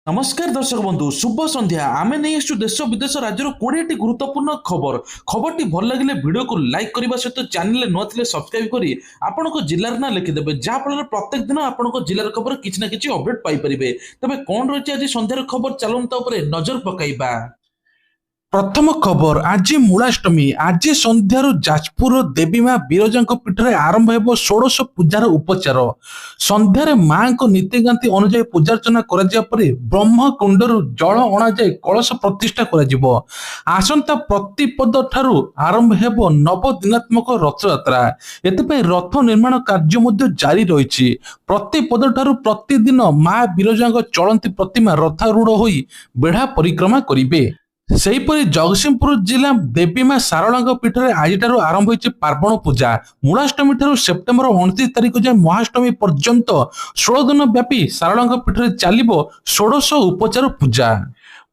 नमस्कार दर्शक बंधु शुभ संध्या आमे नहीं आसु देश विदेश राज्यर 20टी गुरुत्वपूर्ण खबर खबरटी भल लगे वीडियो को लाइक करने सहित चैनल नुआ सब्सक्राइब करी आपण जिलार ना लिखिदेवे जहाँफल प्रत्येक दिन आपण जिलार खबर किसी ना कि अपडेट पाइपर तेज कौन रही आज संध्यार खबर चलता नजर पकाइबा। प्रथम खबर आज मूलाष्टमी आज संध्यार जाजपुर देवी मां विरजा पीठरे आरंभ हो षोड़श पूजार उपचार संध्यारे मां नीतिकांति अनुजाई पूजार्चना ब्रह्मकुंडर जल अणाଯାଇ कलश प्रतिष्ठा आसंता प्रतिपद ठारू आरंभ हो नवदिनात्मक रथयात्रा एथपाई रथ निर्माण कार्य जारी रही प्रतिपद ठारू प्रतिदिन मां विरजा चलती प्रतिमा रथारूढ़ हो बेढ़ा परिक्रमा करेंगे। सेहीपरि जगतसिंहपुर जिला देवी मां शारदा पीठरे आज आरंभ होइछि पार्वण पूजा मूलाष्टमी ठारू सेप्टेम्बर 29 तारिख जाए महाअष्टमी पर्यंत 16 दिन व्यापी शारदा पीठरे चलिबो षोडश उपचार पूजा।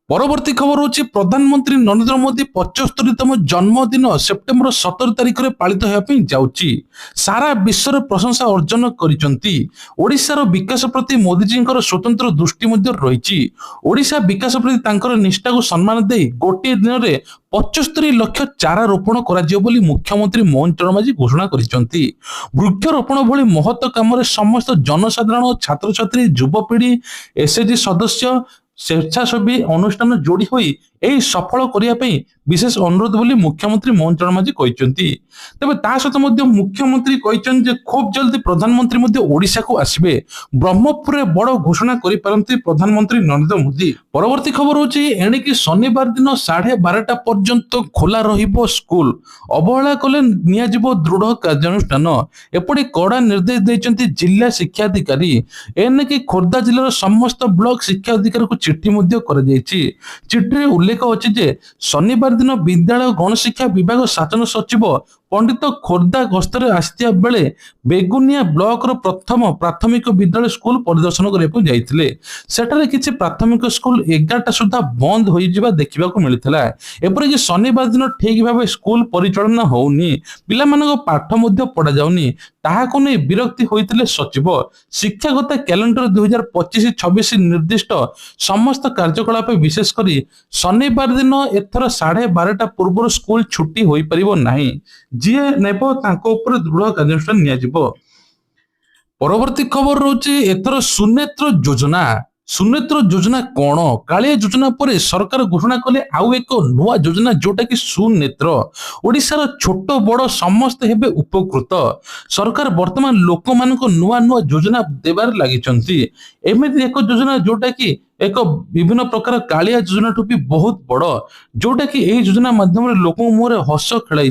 परवर्ती खबर होछि प्रधानमंत्री नरेंद्र मोदी 75तम जन्मदिन सेप्टेम्बर 17 तारिख में पालित होगापी जाउछि सारा विश्व में प्रशंसा अर्जन करिसंती ओडिशार विकास प्रति मोदीजी स्वतंत्र दृष्टि रही ओडिशा विकास प्रति तांकर निष्ठा को सम्मान दे गोटे दिन में 75 लाख चारा रोपण कर मुख्यमंत्री मोहन चरण माझी घोषणा करिसंती वृक्षरोपण भली महत्व काम समस्त जनसाधारण छात्र छात्री युवपीढ़ी एसएचजी सदस्य स्वेच्छासेवी अनुष्ठान जोड़ी होई यही सफल करने विशेष अनुरोध बोली मुख्यमंत्री मोहन चरण माझी कहते तेज ता सहित मुख्यमंत्री कहते खूब जल्दी प्रधानमंत्री ओडिशा को आसबे ब्रह्मपुर में बड़ घोषणा करिपारंती प्रधानमंत्री नरेंद्र मोदी। परवर्ती खबर होची एणिकी शनिवार दिन 12:30 पर्यंत खोला रहिबो स्कूल अवहेला कले नियाजिबो दृढ़ कार्यानुष्ठान एपरि कड़ा निर्देश देइचंती जिला शिक्षाधिकारी एनेकी खोर्धा जिलार समस्त ब्लॉक शिक्षा अधिकारी को चिट्ठी मध्य कर जायछि चिट्ठी उल्लेख अछि जे शनिवार दिन विद्यालय गणशिक्षा विभाग शासन सचिव पंडित खोर्धा गस्तरे आसिया बेले बेगुनिया ब्लॉक प्रथम प्राथमिक विद्यालय स्कूल परिदर्शन करने जाइथिले सेठारे किछि प्राथमिक स्कूल 11टा सुधा बंद हो जिबा देखिबाकू मिलिथिला एपरि कि शनिवार दिन ठीक भाबे स्कूल परिचालना होउनी पिला मानक पाठ मध्य पढ़ा जाउनी ताहाको नै विरक्ति होइथिले सचिव शिक्षागत कैलेंडर 2025-26 निर्दिष्ट समस्त कार्यकलाप विशेष करी शनिवार दिन एथर 12:30 पूर्व स्कूल छुट्टी होई परिबो नाही जिए नेबो तांको ऊपर दृढ़ कार्यानुष्ठान नियाजिबो। परवर्ती खबर रोचे एथर सुनेत्र योजना कौन कालिया योजना पर सरकार घोषणा कले आउ एक नुआ योजना जोटा कि सुनेत्र ओडिशार छोट बड़ समस्त हेबे उपकृत सरकार वर्तमान लोक मानक नुआ नुआ योजना देबार लागिचंती एमिति एक योजना जोटा कि एक विभिन्न प्रकार कालिया योजना भी बहुत बड़ जोटा कि यही योजना माध्यम लोक मुहर हस खेलाई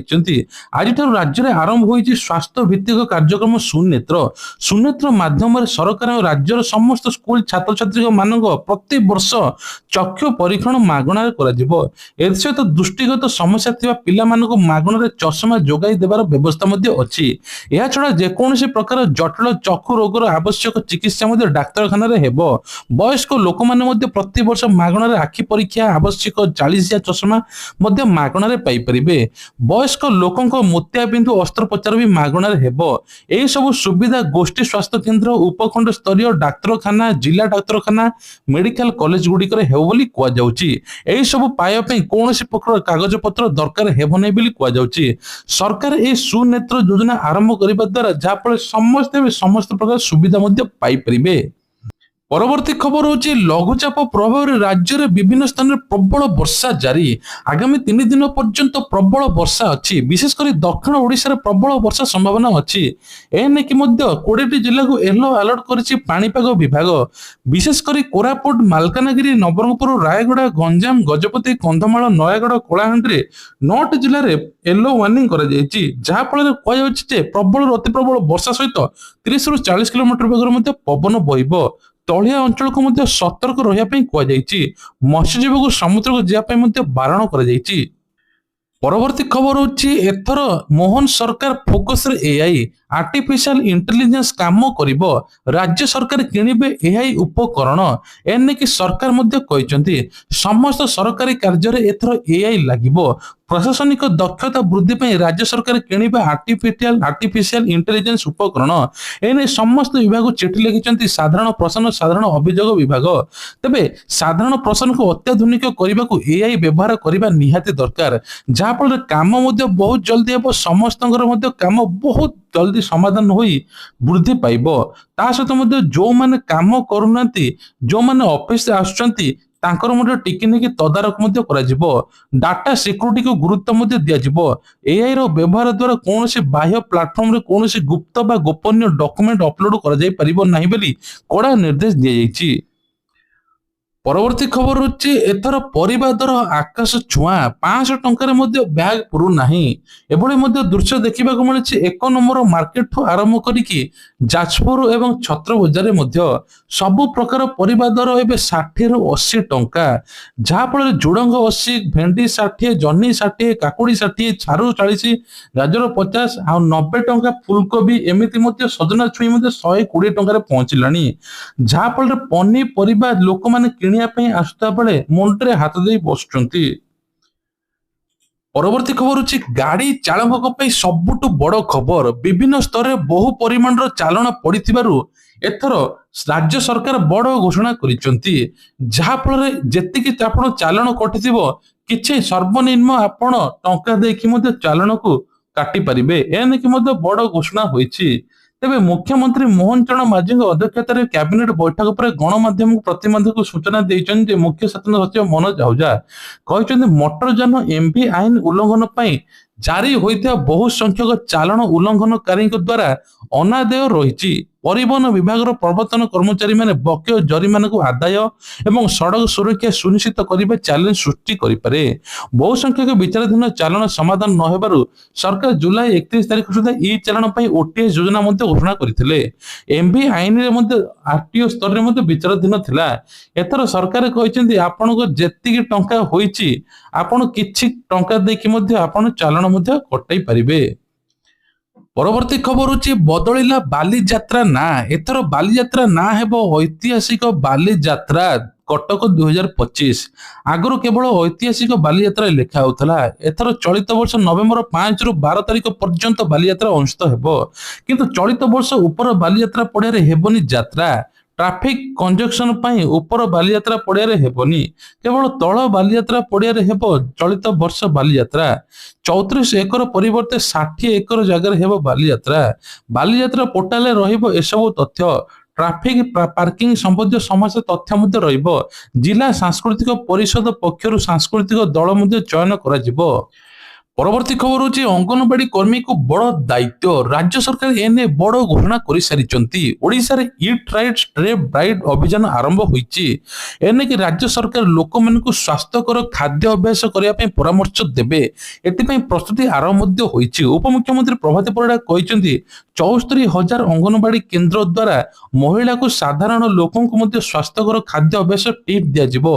आज राज्य में आरंभ होती स्वास्थ्य भित्तिक कार्यक्रम सुनेत्र माध्यम सरकार राज्यर समस्त स्कूल छात्र छात्री मान प्रति वर्ष चक्षु परीक्षण मागणार सहित दृष्टिगत समस्या थिबा पिला मानक मागणार चश्मा जोगाई देवार व्यवस्था अच्छी यह छड़ा जेकोसी प्रकार जटिल चक्षु रोगर आवश्यक चिकित्सा डाक्तखाना वयस्क लोक प्रति वर्ष मागणार आखि परीक्षा आवश्यक 40,000 चश्मा मागणार पाइपरिबे वयस्क लोकों मोतियाबिंदु अस्त्रोपचार भी मागणार हेबो एही सब सुविधा गोष्ठी स्वास्थ्य केंद्र उपखंड स्तरीय डाक्तरखाना जिला डाक्तरखाना मेडिकल कॉलेज गुडी करे हेबो बोली कुआ जाउची एही सब पाया पे कोनोसी प्रकार कागज पत्र दरकार हेबो नै बोली कुआ जाउची सरकार ए सुनेत्र योजना आरंभ करिबा द्वारा जाफल समस्त प्रकार सुविधा मध्ये पाई परिबे। परवर्ती खबर होची लघुचाप प्रभाव राज्य में विभिन्न स्थान में प्रबल वर्षा जारी आगामी 3 दिन पर्यंत प्रबल वर्षा अच्छी विशेषकर दक्षिण ओडिशा रे प्रबल वर्षा संभावना अच्छी एने कि 20 जिला को येलो अलर्ट करिछि पाणीपाग विभाग विशेषकर कोरापुट मालकानगिरी नवरंगपुर रायगड़ा गंजाम गजपति कंधमाल नयागढ़ कलाहांडी 9 जिले में येलो वार्निंग करा जायछि जहा फल कह जायछि प्रबल अति प्रबल वर्षा सहित 30 ରୁ 40 किलोमीटर वेगर पवन बहिबो तलिया अंचल को सतर्क रही कहुई मत्स्यजीवी को समुद्र को जावाई बारण कर। परवर्ती खबर होची एथर मोहन सरकार फोकस रे एआई आर्टिफिशियल इंटेलिजेंस काम करिबो राज्य सरकार किनिबे एआई उपकरण एने कि सरकार मध्य कहचंती समस्त सरकारी कार्य रे एथर एआई लागिबो प्रशासनिक दक्षता वृद्धि ପାଇଁ राज्य सरकार किଣିବା आर्टिफिशियल इंटेलिजेंस उपकरण एने समस्त विभाग चिठी लिखिଛନ୍ତି साधारण प्रश्न साधारण अभियोग विभाग तेबे साधारण प्रश्न को अत्याधुनिक करने को एआई व्यवहार करने निहाती दरकार जहाँ फल काम बहुत जल्दी हे समस्त काम बहुत जल्दी समाधान हो वृद्धि पाइब ता सहित जो माने काम करूना जो माने ऑफिस आसुचंती तांकर मध्ये टिकिनिकी तदारक मध्ये कराजिबो डाटा सिक्योरिटी को गुरुत्व मध्ये दियाजिबो एआई रो व्यवहार द्वारा कोनोसी बाह्य प्लेटफॉर्म रे कोनोसी गुप्त बा गोपनीय डॉक्यूमेंट अपलोड करा जाय परिबो नाही बोली कड़ा निर्देश दिया जायछि। परवर्ती खबर होची एथर परिबा दर आकाश छुआ 500 टंकार मध्ये बैग पुरु नाही एभଳି मध्ये दृश्य देखिबा को मिलछि एक नंबर मार्केट ठो आरंभ करिकि जाजपुर एवं छत्र बजार मध्ये सब प्रकार परिबा दर एबे 60 रु 80 टंका जहा फल जुडंग 80 भेंडी 60 जन्नी 60 काकुडी 60 छारु 40 गाजर 50 आ 90 टंका फुलकोबी एमिति मध्ये सजना छुई मध्ये 120 टंका रे पहुंचिलानी जहा फल पनी परिबा लोक माने किनिया ପାଇଁ ଆସୁता बेले मुंडरे हाथ दे बसुचंती। परवर्ती खबर होची गाड़ी चालक ପାଇଁ सबुठु बड़ खबर विभिन्न स्तर रे बहु परिमाण रो चालान पड़िथिबारु एथर राज्य सरकार बड़ घोषणा करिसंती जहा फल रे जेतिकी आपण चालान कटिथिबो किछि सर्वनिम्न आपण टंका देखि मध्ये चालान को काटी परिबे एने कि मध्ये बड़ घोषणा होईछि। तेबे मुख्यमंत्री मोहन चरण माझी अध्यक्षतार कैबिनेट बैठक पर गणमाध्यम प्रतिनिधि को सूचना देइछन मुख्य शासन सचिव मनोज आहूजा कहते मोटरयान एमवी आईन उल्लंघन पर जारी होता बहु संख्यक चालान उल्लंघनकारी द्वारा अनादेय रही परिवहन विभाग प्रवर्तन कर्मचारी माने बकेय जरिमाना को आदाय एवं सड़क सुरक्षा सुनिश्चित करने चैलेंज सृष्टि करें बहु संख्यक विचाराधीन चालान समाधान न होबारु सरकार जुलाई 31 तारिख सुधा ई चालान पर ओटीएस योजना घोषणा करथिले एमवी आईन रे आरटीओ स्तर रे विचाराधीन थिला एथर सरकार कहते आपन को जेतिकी टंका होईची आपण किछि टंका देकी मध्ये आपण चालान मध्ये कटाई परिबे। परवर्ती खबर होची बदलिला बालीजात्रा ना एथर बालीजात्रा ना हेबो ऐतिहासिक बालीजात्रा कटक 2025 आगरो केवल ऐतिहासिक बालीजात्रा लेखा होतला एथर चलित वर्ष नवेम्बर 5 रु 12 तारिख पर्यंत बालीजात्रा अनुष्ठित हेबो किंतु चलित वर्ष ऊपर बालीजात्रा पड़िया रे हेबोनी यात्रा ट्रैफिक कंजक्शन पाई ऊपर बालीजात्रा पड़िया रे हेबोनी केवल तळ बालीजात्रा पड़िया रे हेबो चलित वर्ष बालीजात्रा 34 एकर परिवर्ते 60 एकर जगह हेबो बालीजात्रा पोर्टाल रे रहिबो एसबु तथ्य ट्रैफिक पार्किंग संबंधी समस्त तथ्य मध्ये रहिबो जिला सांस्कृतिक परिषद पक्षरु सांस्कृतिक दल मध्ये चयन करा जिवो। परवर्ती खबर होची अंगनवाड़ी कर्मी को बड़ दायित्व राज्य सरकार एने बड़ घोषणा कर सारी ओडिशा रे ईट राइट स्टे ब्राइट अभियान आरंभ होईची एने कि राज्य सरकार लोक मन को स्वास्थ्यकर खाद्य अभ्यास करने पे परामर्श देबे एति प्रस्तुति आरंभ मध्ये होईची उपमुख्यमंत्री प्रभात परिडा कहिसेंती 74,000 अंगनवाड़ी केंद्र द्वारा महिला को साधारण लोकों को मध्य स्वास्थ्यकर खाद्य अभ्यास टिप दिया जिवो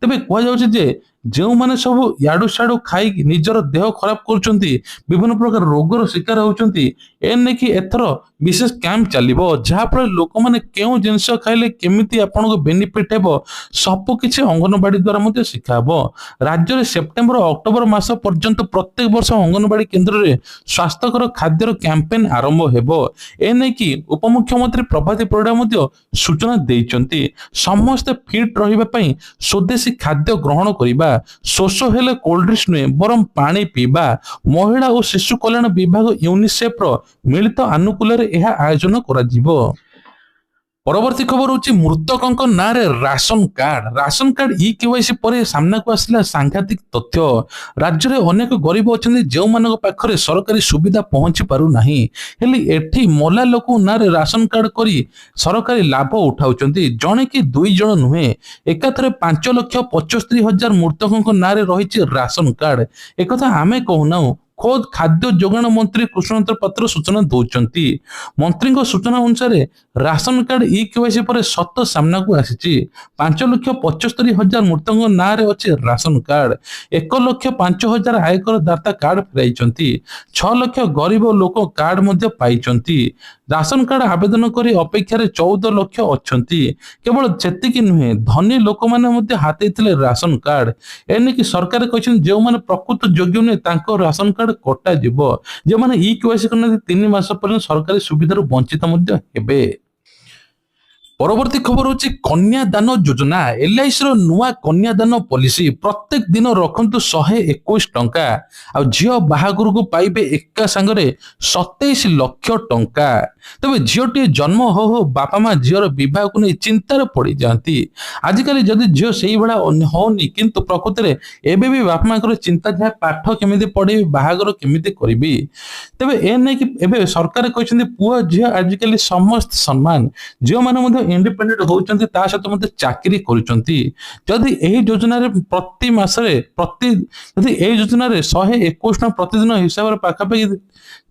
तबे कह जाउची जे जो माने सब याडू साडू खाई निजर देह खराब करुचंती विभिन्न प्रकार रोगर शिकार होचंती एने कि एथर विशेष कैंप चलिबो जहा पर लोक माने केउ जिंस खाइले केमिति आपन को बेनिफिट हेबो सब किछि अंगनवाड़ी द्वारा मध्ये शिखाबो राज्य रे सेप्टेम्बर अक्टोबर मास पर्यंत प्रत्येक वर्ष अंगनवाड़ी केंद्र रे स्वास्थ्यकर खाद्यर कैंपेन आरंभ हेबो एने कि उपमुख्यमंत्री प्रभात परिडा मध्ये सूचना देइचंती समस्त फिट रहिबा पई स्वदेशी खाद्य ग्रहण करिबा शोष हेले कोल्ड ड्रिंक्स नुहे बरम पानी पीबा महिला और शिशु कल्याण विभाग यूनिसेफ रो मिलित आनुकूल्य रे यह आयोजन करा जिवो। परवर्ती खबर होची मृतकों ना रे राशन कार्ड ई केवाईसी पर सामना को आसला सांघातिक तथ्य राज्य रे अनेक गरीब अछंती जो मानक पाखरे सरकारी सुविधा पहुंची पारु नाही हेली एठी मोला लोक ना रे राशन कार्ड करी सरकारी लाभ उठाउचंती जणे कि दुई जण नुहे एकाथरे 5,75,000 मृतकों ना रे रहिछि राशन कार्ड एकथा आमे कहूना ଖୋଦ୍ ଖାଦ୍ୟ ଯୋଗାଣ ମନ୍ତ୍ରୀ କୃଷ୍ଣଚନ୍ଦ୍ର ପାତ୍ର ସୂଚନା ଦଉଛନ୍ତି। ମନ୍ତ୍ରୀଙ୍କ ସୂଚନା ଅନୁସାରେ ରାସନ କାର୍ଡ ଇ-କେୱାଇସି ପରେ ସତ ସାମ୍ନାକୁ ଆସିଛି। 5,75,000 ମୃତକଙ୍କ ନାଁରେ ଅଛି ରାସନ କାର୍ଡ। 1,05,000 ଆୟକର ଦାତା କାର୍ଡ ଫେରାଇଛନ୍ତି। 6 ଲକ୍ଷ ଗରିବ ଲୋକ କାର୍ଡ ମଧ୍ୟ ପାଇଛନ୍ତି। ରାସନ କାର୍ଡ ଆବେଦନ କରି ଅପେକ୍ଷାରେ 14 ଲକ୍ଷ ଅଛନ୍ତି। କେବଳ ସେତିକି ନୁହେଁ, ଧନୀ ଲୋକମାନେ ମଧ୍ୟ ହାତେଇଥିଲେ ରାସନ କାର୍ଡ। ଏନେକି ସରକାର କହିଛନ୍ତି ଯେଉଁମାନେ ପ୍ରକୃତ ଯୋଗ୍ୟ ନୁହେଁ ତାଙ୍କ ରାସନ କାର୍ଡ କଟାଯିବ। ଯେଉଁମାନେ ଇ-କେୱାଇସି କରିନାହାନ୍ତି 3 ମାସ ପର୍ଯ୍ୟନ୍ତ ସରକାରୀ ସୁବିଧାରୁ ବଞ୍ଚିତ ମଧ୍ୟ ହେବେ। ପରବର୍ତ୍ତୀ ଖବର ହେଉଛି କନ୍ୟାଦାନ ଯୋଜନା। LICର ନୂଆ କନ୍ୟାଦାନ ପଲିସି। ପ୍ରତ୍ୟେକ ଦିନ ରଖନ୍ତୁ 121 ଟଙ୍କା। ଆଉ ଝିଅ ବାହାଘରକୁ ପାଇବେ ଏକା ସାଙ୍ଗରେ 27 ଲକ୍ଷ ଟଙ୍କା। ତେବେ ଝିଅଟିଏ ଜନ୍ମ ହଉ ହଉ ବାପା ମା ଝିଅର ବିବାହକୁ ନେଇ ଚିନ୍ତାରେ ପଡ଼ିଯାଆନ୍ତି। ଆଜିକାଲି ଯଦି ଝିଅ ସେଇଭଳିଆ ହଉନି, କିନ୍ତୁ ପ୍ରକୃତରେ ଏବେ ବି ବାପା ମାଙ୍କର ଚିନ୍ତା ଥାଏ ପାଠ କେମିତି ପଢ଼େଇବି, ବାହାଘର କେମିତି କରିବି। ତେବେ ଏ ନେଇକି ଏବେ ସରକାର କହିଛନ୍ତି ପୁଅ ଝିଅ ଆଜିକାଲି ସମସ୍ତେ ସମାନ। ଝିଅମାନେ ମଧ୍ୟ ଇଣ୍ଡିପେଣ୍ଡେଣ୍ଟ ହଉଛନ୍ତି, ତା ସହିତ ମଧ୍ୟ ଚାକିରି କରୁଛନ୍ତି। ଯଦି ଏହି ଯୋଜନାରେ ପ୍ରତି ମାସରେ ଯଦି ଏହି ଯୋଜନାରେ 121 ଟଙ୍କା ପ୍ରତିଦିନ ହିସାବରେ ପାଖାପାଖି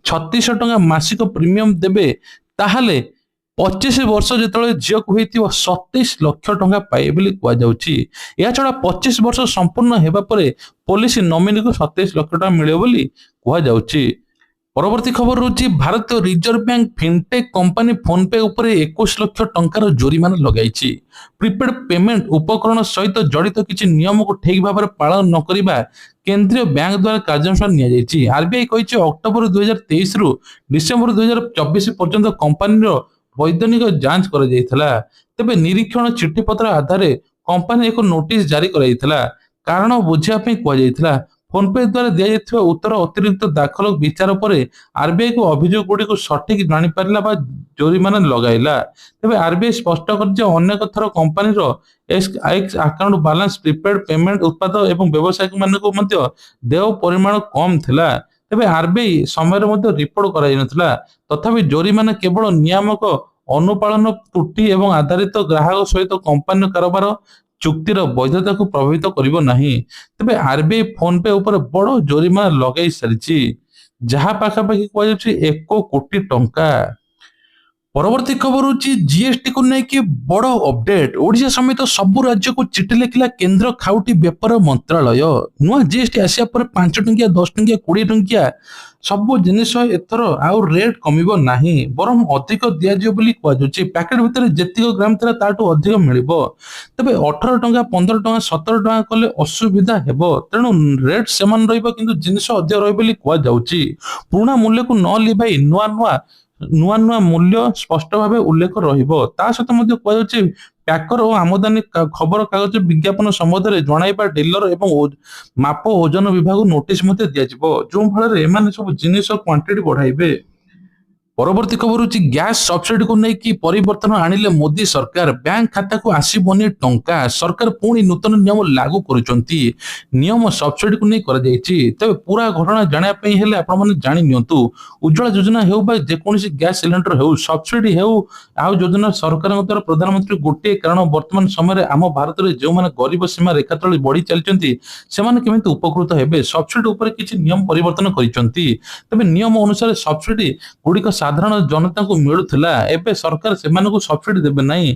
3600 ଟଙ୍କା ମାସିକ ପ୍ରିମିୟମ ଦେବେ, ତାହେଲେ 25 ବର୍ଷ ଯେତେବେଳେ ଝିଅକୁ ହେଇଥିବ 27 ଲକ୍ଷ ଟଙ୍କା ପାଇବେ ବୋଲି କୁହାଯାଉଛି। ଏହାଛଡ଼ା 25 ବର୍ଷ ସମ୍ପୂର୍ଣ୍ଣ ହେବା ପରେ ପଲିସି ନମିନିକୁ 27 ଲକ୍ଷ ଟଙ୍କା ମିଳିବ ବୋଲି କୁହାଯାଉଛି। ପରବର୍ତ୍ତୀ ଖବର ରହୁଛି ଭାରତୀୟ reserve bank fintech company PhonePe ଉପରେ 21 ଲକ୍ଷ ଟଙ୍କାର ଜୋରିମାନା ଲଗାଇଛି। ପ୍ରିପେଡ୍ ପେମେଣ୍ଟ ଉପକରଣ ସହିତ ଜଡ଼ିତ କିଛି ନିୟମକୁ ଠିକ୍ ଭାବରେ ପାଳନ ନ କରିବା କେନ୍ଦ୍ରୀୟ ବ୍ୟାଙ୍କ ଦ୍ୱାରା କାର୍ଯ୍ୟାନୁଷ୍ଠାନ ନିଆଯାଇଛି। ଆରବିଆଇ କହିଛି ଅକ୍ଟୋବର 2023ରୁ ଡିସେମ୍ବର 2024 ପର୍ଯ୍ୟନ୍ତ କମ୍ପାନୀର ବୈଧାନିକ ଯାଞ୍ଚ କରାଯାଇଥିଲା। ତେବେ ନିରୀକ୍ଷଣ ଚିଠିପତ୍ର ଆଧାରରେ କମ୍ପାନୀ ଏକ ନୋଟିସ ଜାରି କରାଯାଇଥିଲା। କାରଣ ବୁଝିବା ପାଇଁ କୁହାଯାଇଥିଲା। ଫୋନପେ ଦ୍ୱାରା ଦିଆଯାଇଥିବା ଉତ୍ତର ଅତିରିକ୍ତ ଦାଖଲ ବିଚାର ପରେ ଆରବିଆଇକୁ ଅଭିଯୋଗ ଗୁଡ଼ିକୁ ସଠିକ୍ ଜାଣିପାରିଲା ବା ଜୋରିମାନା ଲଗାଇଲା। ତେବେ ଆରବିଆଇ ସ୍ପଷ୍ଟ କରିଛି ଅନେକ ଥର କମ୍ପାନୀର X account balance, prepaid payment ଉତ୍ପାଦ ଏବଂ ବ୍ୟବସାୟୀମାନଙ୍କୁ ମଧ୍ୟ ଦେୟ ପରିମାଣ କମ୍ ଥିଲା। ତେବେ ଆରବିଆଇ ସମୟରେ ମଧ୍ୟ ରିପୋର୍ଟ କରାଯାଇନଥିଲା। ତଥାପି ଜୋରିମାନା କେବଳ ନିୟାମକ ଅନୁପାଳନ ତ୍ରୁଟି ଏବଂ ଆଧାରିତ ଗ୍ରାହକ ସହିତ କମ୍ପାନୀର କାରବାର ଚୁକ୍ତିର ବୈଧତାକୁ ପ୍ରଭାବିତ କରିବ ନାହିଁ। ତେବେ ଆରବିଆଇ ଫୋନପେ ଉପରେ ବଡ଼ ଜୋରିମାନା ଲଗାଇ ସାରିଛି, ଯାହା ପାଖାପାଖି କୁହାଯାଉଛି 1 କୋଟି ଟଙ୍କା। ପରବର୍ତ୍ତୀ ଖବର ହେଉଛି ଜିଏସଟି କୁ ନେଇକି ବଡ଼ ଅପଡେଟ୍। ଓଡ଼ିଶା ସମେତ ସବୁ ରାଜ୍ୟକୁ ଚିଠି ଲେଖିଲା କେନ୍ଦ୍ର ଖାଉଟି ବ୍ୟାପାର ମନ୍ତ୍ରାଳୟ। ନୂଆ ଜିଏସଟି ଆସିବା ପରେ 5 ଟଙ୍କିଆ, 10 ଟଙ୍କିଆ, 20 ଟଙ୍କିଆ ସବୁ ଜିନିଷ ଏଥର ଆଉ ରେଟ୍ କମିବ ନାହିଁ, ବରଂ ଅଧିକ ଦିଆଯିବ ବୋଲି କୁହାଯାଉଛି। ପ୍ୟାକେଟ ଭିତରେ ଯେତିକି ଗ୍ରାମ ଥିଲା ତାଠୁ ଅଧିକ ମିଳିବ। ତେବେ 18 ଟଙ୍କା, 15 ଟଙ୍କା, 17 ଟଙ୍କା କଲେ ଅସୁବିଧା ହେବ। ତେଣୁ ରେଟ୍ ସମାନ ରହିବ, କିନ୍ତୁ ଜିନିଷ ଅଧିକ ରହିବ ବୋଲି କୁହାଯାଉଛି। ପୁରୁଣା ମୂଲ୍ୟକୁ ନ ଲିଭାଇ ନୂଆ ମୂଲ୍ୟ ସ୍ପଷ୍ଟ ଭାବେ ଉଲ୍ଲେଖ ରହିବ। ତା ସହିତ ମଧ୍ୟ କୁହାଯାଉଛି ପ୍ୟାକର ଓ ଆମଦାନୀ ଖବର କାଗଜ ବିଜ୍ଞାପନ ସମ୍ବନ୍ଧରେ ଜଣାଇବା ଡିଲର ଏବଂ ମାପ ଓଜନ ବିଭାଗକୁ ନୋଟିସ ମଧ୍ୟ ଦିଆଯିବ, ଯେଉଁ ଫଳରେ ଏମାନେ ସବୁ ଜିନିଷ କ୍ୱାଣ୍ଟିଟି ବଢାଇବେ। ପରବର୍ତ୍ତୀ ଖବର ହେଉଛି ଗ୍ୟାସ୍ ସବସିଡିକୁ ନେଇକି ପରିବର୍ତ୍ତନ ଆଣିଲେ ମୋଦି ସରକାର। ବ୍ୟାଙ୍କ ଖାତାକୁ ଆସିବନି ଟଙ୍କା। ସରକାର ପୁଣି ନୂତନ ନିୟମ ଲାଗୁ କରୁଛନ୍ତି। ନିୟମ ସବସିଡିକୁ ନେଇ କରାଯାଇଛି। ତେବେ ପୁରା ଘଟଣା ଜାଣିବା ପାଇଁ ହେଲେ ଆପଣମାନେ ଜାଣି ନିଅନ୍ତୁ, ଉଜ୍ଜ୍ୱଳା ଯୋଜନା ହେଉ ବା ଯେକୌଣସି ଗ୍ୟାସ୍ ସିଲିଣ୍ଡର ହେଉ, ସବସିଡି ହେଉ ଆଉ ଯୋଜନା ସରକାରଙ୍କ ଦ୍ୱାରା ପ୍ରଧାନମନ୍ତ୍ରୀ ଗୋଟିଏ କାରଣ, ବର୍ତ୍ତମାନ ସମୟରେ ଆମ ଭାରତରେ ଯେଉଁମାନେ ଗରିବ ସୀମା ରେଖା ତଳେ ବଢି ଚାଲିଛନ୍ତି ସେମାନେ କେମିତି ଉପକୃତ ହେବେ, ସବସିଡି ଉପରେ କିଛି ନିୟମ ପରିବର୍ତ୍ତନ କରିଛନ୍ତି। ତେବେ ନିୟମ ଅନୁସାରେ ସବସିଡି ଗୁଡ଼ିକ ସାଧାରଣ ଜନତାଙ୍କୁ ମିଳୁଥିଲା, ଏବେ ସରକାର ସେମାନଙ୍କୁ ସବସିଡି ଦେବେ ନାହିଁ।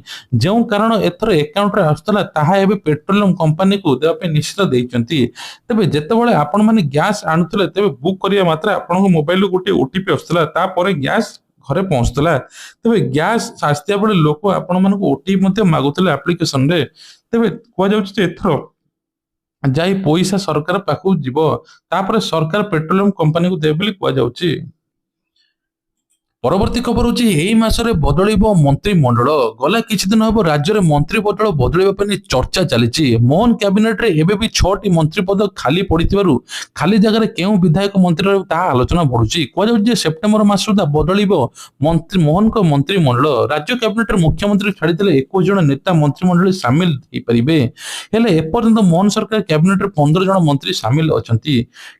ଯେଉଁ କାରଣ ଏଥର ଆକାଉଣ୍ଟରେ ଆସୁଥିଲା ତାହା ଏବେ ପେଟ୍ରୋଲିୟମ କମ୍ପାନୀକୁ ଦେବା ପାଇଁ ନିଶ୍ଚିତ ଦେଇଛନ୍ତି। ତେବେ ଯେତେବେଳେ ଆପଣମାନେ ଗ୍ୟାସ୍ ଆଣୁଥିଲେ ତେବେ ବୁକ୍ କରିବା ମାତ୍ରେ ଆପଣଙ୍କ ମୋବାଇଲରୁ ଗୋଟିଏ ଓଟିପି ଆସୁଥିଲା, ତାପରେ ଗ୍ୟାସ୍ ଘରେ ପହଞ୍ଚୁଥିଲା। ତେବେ ଗ୍ୟାସ୍ ଆସିଥିବା ବେଳେ ଲୋକ ଆପଣମାନଙ୍କୁ ଓଟିପି ମଧ୍ୟ ମାଗୁଥିଲେ ଆପ୍ଲିକେସନରେ। ତେବେ କୁହାଯାଉଛି ଯେ ଏଥର ଯାଇ ପଇସା ସରକାର ପାଖକୁ ଯିବ, ତାପରେ ସରକାର ପେଟ୍ରୋଲିୟମ କମ୍ପାନୀକୁ ଦେବେ ବୋଲି କୁହାଯାଉଛି। ପରବର୍ତ୍ତୀ ଖବର ହେଉଛି ଏହି ମାସରେ ବଦଳିବ ମନ୍ତ୍ରିମଣ୍ଡଳ। ଗଲା କିଛି ଦିନ ହେବ ରାଜ୍ୟରେ ମନ୍ତ୍ରୀ ବଦଳିବା ପାଇଁ ଚର୍ଚ୍ଚା ଚାଲିଛି। ମୋହନ କ୍ୟାବିନେଟରେ ଏବେ ବି 6ଟି ମନ୍ତ୍ରୀ ପଦ ଖାଲି ପଡ଼ିଥିବାରୁ ଖାଲି ଜାଗାରେ କେଉଁ ବିଧାୟକ ମନ୍ତ୍ରୀ ରହିବ ତାହା ଆଲୋଚନା ବଢୁଛି। କୁହାଯାଉଛି ଯେ ସେପ୍ଟେମ୍ବର ମାସ ସୁଦ୍ଧା ବଦଳିବ ମୋହନଙ୍କ ମନ୍ତ୍ରିମଣ୍ଡଳ। ରାଜ୍ୟ କ୍ୟାବିନେଟରେ ମୁଖ୍ୟମନ୍ତ୍ରୀ ଛାଡ଼ିଦେଲେ 21 ଜଣ ନେତା ମନ୍ତ୍ରିମଣ୍ଡଳରେ ସାମିଲ ହୋଇପାରିବେ। ହେଲେ ଏପର୍ଯ୍ୟନ୍ତ ମୋହନ ସରକାର କ୍ୟାବିନେଟରେ 15 ଜଣ ମନ୍ତ୍ରୀ ସାମିଲ ଅଛନ୍ତି,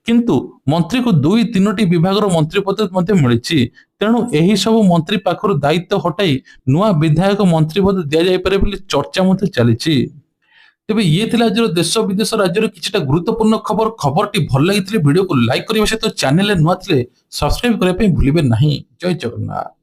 କିନ୍ତୁ ମନ୍ତ୍ରୀକୁ 2-3ଟି ବିଭାଗର ମନ୍ତ୍ରୀ ପଦ ମଧ୍ୟ ମିଳିଛି। ତେଣୁ ଏହି ସବୁ ମନ୍ତ୍ରୀ ପାଖରୁ ଦାୟିତ୍ୱ ହଟାଇ ନୂଆ ବିଧାୟକ ମନ୍ତ୍ରୀ ପଦ ଦିଆଯାଇପାରେ ବୋଲି ଚର୍ଚ୍ଚା ମଧ୍ୟ ଚାଲିଛି। ତେବେ ଇଏ ଥିଲା ଆଜିର ଦେଶ ବିଦେଶ ରାଜ୍ୟର କିଛିଟା ଗୁରୁତ୍ୱପୂର୍ଣ୍ଣ ଖବର। ଖବରଟି ଭଲ ଲାଗିଥିଲେ ଭିଡିଓକୁ ଲାଇକ୍ କରିବା ସହିତ ଚ୍ୟାନେଲରେ ନୂଆ ଥିଲେ ସବସ୍କ୍ରାଇବ କରିବା ପାଇଁ ଭୁଲିବେ ନାହିଁ। ଜୟ ଜଗନ୍ନାଥ।